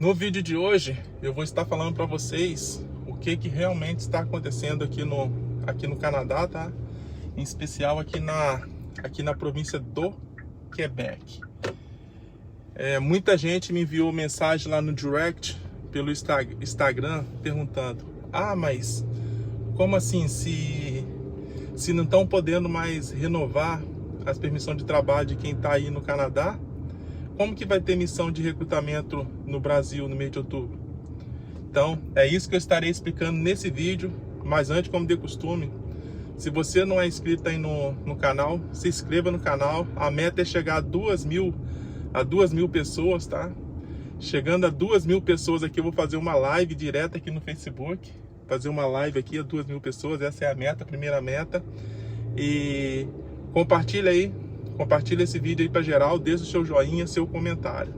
No vídeo de hoje eu vou estar falando para vocês o que realmente está acontecendo aqui no Canadá, tá? Em especial aqui na província do Quebec. Muita gente me enviou mensagem lá no direct pelo Instagram perguntando: mas como assim, se não estão podendo mais renovar as permissões de trabalho de quem está aí no Canadá, como que vai ter missão de recrutamento no Brasil no mês de outubro? Então, é isso que eu estarei explicando nesse vídeo. Mas antes, como de costume, se você não é inscrito aí no canal, se inscreva no canal. A meta é chegar a 2 mil pessoas, tá? Chegando a 2 mil pessoas aqui, eu vou fazer uma live direta aqui no Facebook. Fazer uma live aqui a 2 mil pessoas, essa é a meta, a primeira meta. E compartilha aí. Compartilha esse vídeo aí para geral, deixa o seu joinha, seu comentário.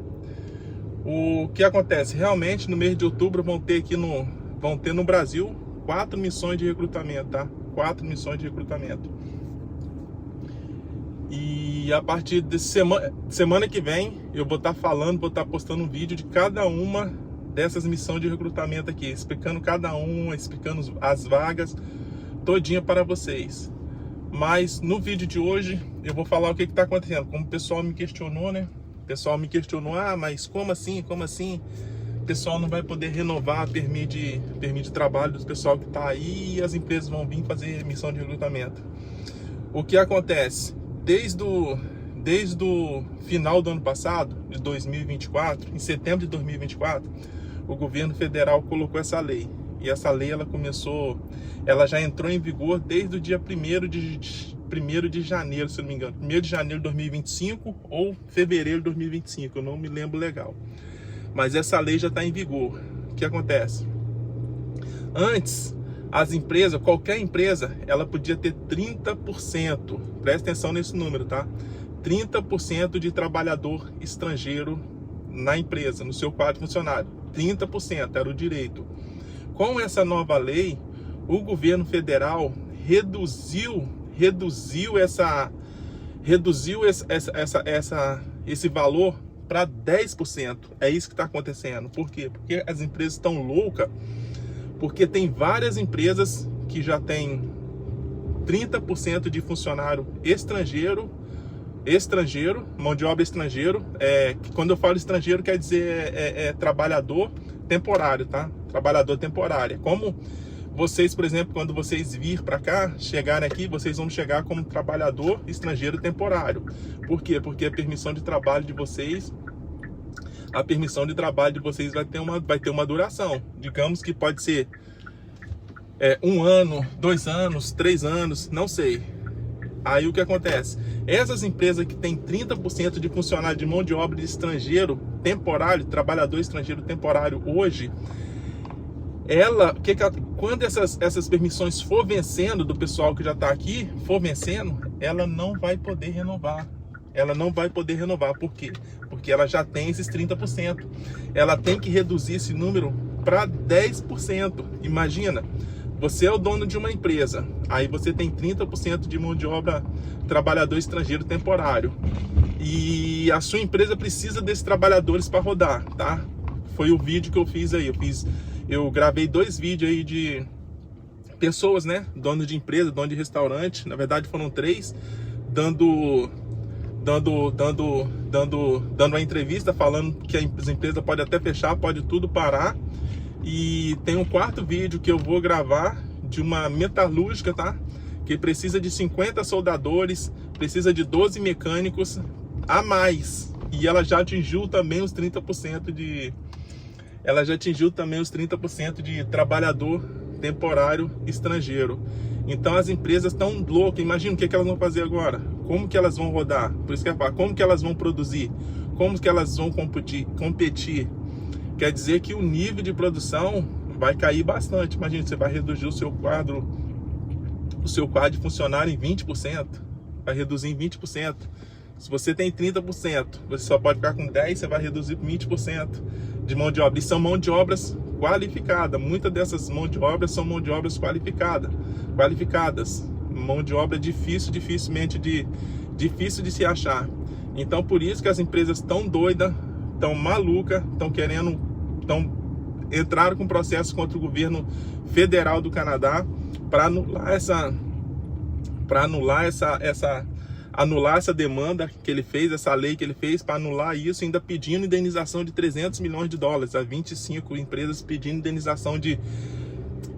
O que acontece? Realmente no mês de outubro vão ter no Brasil 4 missões de recrutamento, tá? 4 missões de recrutamento. E a partir de semana que vem eu vou estar postando um vídeo de cada uma dessas missões de recrutamento aqui, explicando cada uma, explicando as vagas todinha para vocês. Mas no vídeo de hoje eu vou falar o que está acontecendo. Como o pessoal me questionou, né? O pessoal me questionou: mas como assim? Como assim? O pessoal não vai poder renovar permito de trabalho do pessoal que está aí e as empresas vão vir fazer missão de recrutamento. O que acontece? Desde o final do ano passado, de 2024, em setembro de 2024, o governo federal colocou essa lei. E essa lei ela já entrou em vigor desde o dia 1º de janeiro, se não me engano. 1º de janeiro de 2025 ou fevereiro de 2025, eu não me lembro legal. Mas essa lei já está em vigor. O que acontece? Antes, as empresas, qualquer empresa, ela podia ter 30%, presta atenção nesse número, tá? 30% de trabalhador estrangeiro na empresa, no seu quadro de funcionário. 30% era o direito. Com essa nova lei, o governo federal reduziu esse valor para 10%. É isso que está acontecendo. Por quê? Porque as empresas estão loucas, porque tem várias empresas que já têm 30% de funcionário estrangeiro, mão de obra estrangeiro. Quando eu falo estrangeiro, quer dizer trabalhador temporário, tá? Trabalhador temporário. Como vocês, por exemplo, quando vocês vir para cá, chegarem aqui, vocês vão chegar como trabalhador estrangeiro temporário. Por quê? Porque a permissão de trabalho de vocês, vai ter uma duração. Digamos que pode ser 1 ano, 2 anos, 3 anos, não sei. Aí o que acontece? Essas empresas que têm 30% de funcionário de mão de obra de estrangeiro temporário, trabalhador estrangeiro temporário hoje, quando essas permissões for vencendo, do pessoal que já está aqui, for vencendo, ela não vai poder renovar. Ela não vai poder renovar. Por quê? Porque ela já tem esses 30%. Ela tem que reduzir esse número para 10%. Imagina, você é o dono de uma empresa, aí você tem 30% de mão de obra trabalhador estrangeiro temporário. E a sua empresa precisa desses trabalhadores para rodar, tá? Foi o vídeo que eu fiz aí. Eu gravei 2 vídeos aí de pessoas, né? Dono de empresa, dono de restaurante. Na verdade foram 3, dando uma entrevista falando que as empresas podem até fechar, pode tudo parar. E tem um 4º vídeo que eu vou gravar de uma metalúrgica, tá? Que precisa de 50 soldadores, precisa de 12 mecânicos a mais. E ela já atingiu também os 30% de trabalhador temporário estrangeiro. Então as empresas estão loucas. Imagina o que elas vão fazer agora. Como que elas vão rodar? Por isso que eu falo, como que elas vão produzir? Como que elas vão competir? Quer dizer que o nível de produção vai cair bastante. Imagina, você vai reduzir o seu quadro de funcionário em 20%. Vai reduzir em 20%. Se você tem 30%, você só pode ficar com 10%, você vai reduzir por 20% de mão de obra. E são mão de obras qualificadas. Muitas dessas mão de obras são mão de obras qualificadas. Mão de obra difícil de se achar. Então por isso que as empresas estão doidas, estão malucas, estão querendo entraram com processo contra o governo federal do Canadá para anular essa demanda que ele fez, essa lei que ele fez, para anular isso, ainda pedindo indenização de 300 milhões de dólares, a 25 empresas pedindo indenização de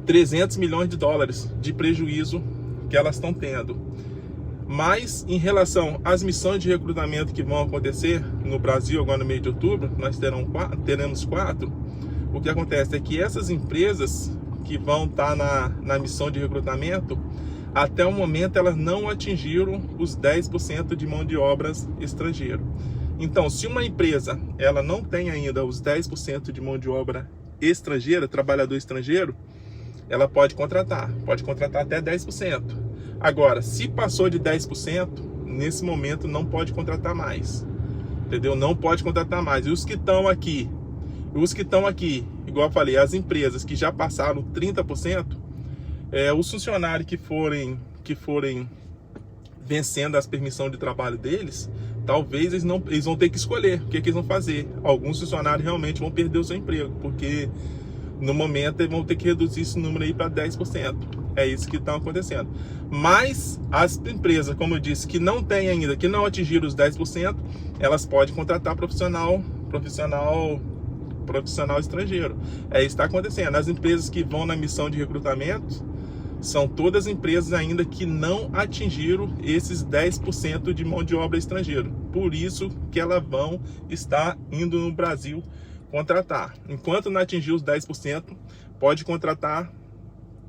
300 milhões de dólares de prejuízo que elas estão tendo. Mas em relação às missões de recrutamento que vão acontecer no Brasil agora no mês de outubro, nós teremos 4. O que acontece é que essas empresas que vão estar na missão de recrutamento, até o momento elas não atingiram os 10% de mão de obras estrangeiro. Então, se uma empresa ela não tem ainda os 10% de mão de obra estrangeira, trabalhador estrangeiro, ela pode contratar até 10%. Agora, se passou de 10%, nesse momento não pode contratar mais, entendeu? Não pode contratar mais. E os que estão aqui, igual eu falei, as empresas que já passaram 30%, os funcionários que forem vencendo as permissões de trabalho deles, talvez eles vão ter que escolher o que eles vão fazer. Alguns funcionários realmente vão perder o seu emprego, porque no momento eles vão ter que reduzir esse número aí para 10%. É isso que está acontecendo. Mas as empresas, como eu disse, que não tem ainda, que não atingiram os 10%, elas podem contratar profissional estrangeiro. É isso que está acontecendo. As empresas que vão na missão de recrutamento são todas empresas ainda que não atingiram esses 10% de mão de obra estrangeira. Por isso que elas vão estar indo no Brasil contratar. Enquanto não atingir os 10%, pode contratar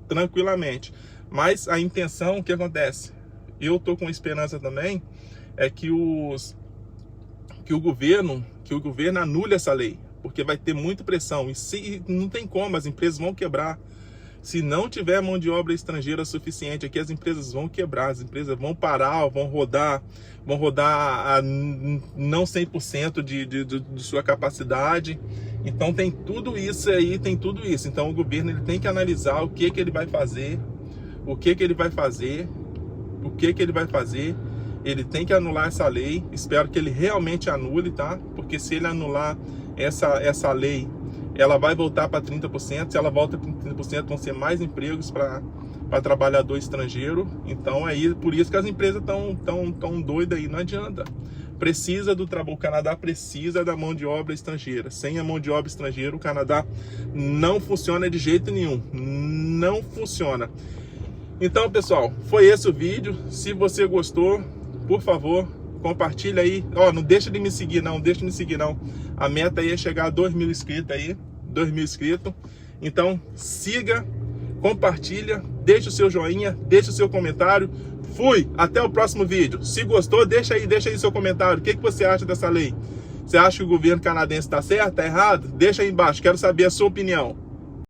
tranquilamente. Mas a intenção, o que acontece? Eu estou com esperança também, é que o governo anule essa lei, porque vai ter muita pressão. E se não tem como, as empresas vão quebrar. Se não tiver mão de obra estrangeira suficiente aqui, as empresas vão quebrar, as empresas vão parar, vão rodar a não 100% de sua capacidade. Então tem tudo isso aí, Então o governo ele tem que analisar o que ele vai fazer, Ele tem que anular essa lei. Espero que ele realmente anule, tá? Porque se ele anular essa lei, ela vai voltar para 30%. Se ela volta para 30%, vão ser mais empregos para trabalhador estrangeiro. Então por isso que as empresas tão doidas aí. Não adianta. O Canadá precisa da mão de obra estrangeira. Sem a mão de obra estrangeira, o Canadá não funciona de jeito nenhum. Não funciona. Então, pessoal, foi esse o vídeo. Se você gostou, por favor, compartilha aí. Não deixa de me seguir não, A meta aí é chegar a 2.000 inscritos aí, 2.000 inscritos. Então, siga, compartilha, deixa o seu joinha, deixa o seu comentário. Fui, até o próximo vídeo. Se gostou, deixa aí seu comentário. O que você acha dessa lei? Você acha que o governo canadense está certo, está errado? Deixa aí embaixo, quero saber a sua opinião.